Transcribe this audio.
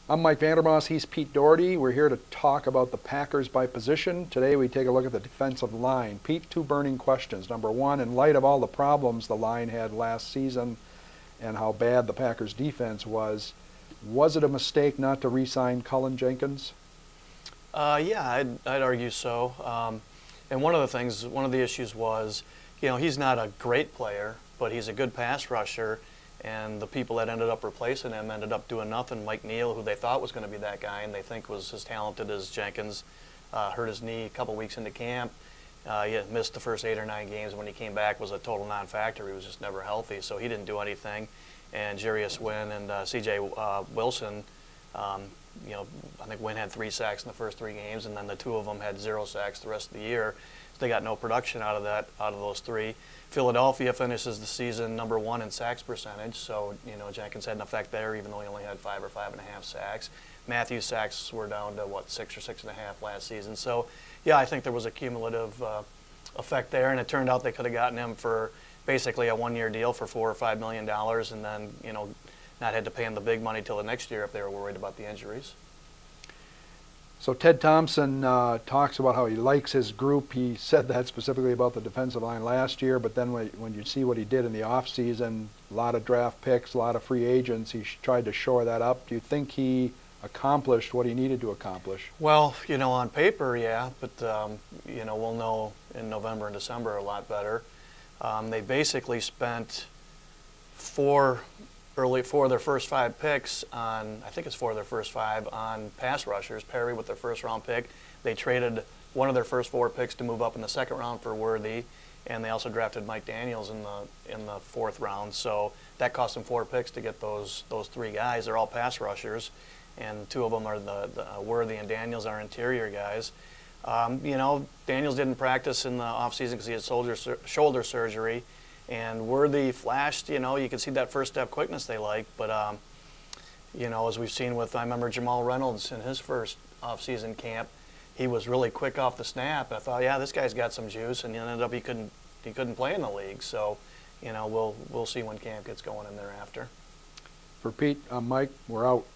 I'm Mike Vandermause, he's Pete Dougherty. We're here to talk about the Packers by position. Today we take a look at the defensive line. Pete, two burning questions. Number one, in light of all the problems the line had last season and how bad the Packers defense was it a mistake not to re-sign Cullen Jenkins? Yeah, I'd argue so. And one of the issues was, he's not a great player, but he's a good pass rusher. And the people that ended up replacing him ended up doing nothing. Mike Neal, who they thought was going to be that guy and they think was as talented as Jenkins, hurt his knee a couple weeks into camp. He had missed the first 8 or 9 games. When he came back, was a total non-factor. He was just never healthy, so he didn't do anything. And Jarius Wynn and C.J. Wilson, I think Wynn had 3 sacks in the first 3 games, and then the 2 of them had 0 sacks the rest of the year. So they got no production out of those 3. Philadelphia finishes the season number 1 in sacks percentage, so Jenkins had an effect there, even though he only had 5 or 5.5 sacks. Matthews' sacks were down to 6 or 6.5 last season. So yeah, I think there was a cumulative effect there, and it turned out they could have gotten him for basically a 1-year deal for $4 or $5 million, and then not had to pay him the big money till the next year if they were worried about the injuries. So Ted Thompson talks about how he likes his group. He said that specifically about the defensive line last year, but then when you see what he did in the offseason, a lot of draft picks, a lot of free agents, he tried to shore that up. Do you think he accomplished what he needed to accomplish? Well, on paper, yeah, but we'll know in November and December a lot better. They basically spent 4 of their first 5 picks on, I think it's 4 of their first 5 on pass rushers. Perry with their first-round pick. They traded one of their first 4 picks to move up in the second round for Worthy, and they also drafted Mike Daniels in the 4th round. So that cost them 4 picks to get those 3 guys. They're all pass rushers, and 2 of them are the Worthy and Daniels are interior guys. Daniels didn't practice in the offseason because he had shoulder surgery. And Worthy flashed, you could see that first step quickness they like, but, as we've seen I remember Jamal Reynolds in his first off-season camp, he was really quick off the snap. I thought, yeah, this guy's got some juice, and he ended up he couldn't play in the league. So, we'll see when camp gets going in thereafter. For Pete, I'm Mike. We're out.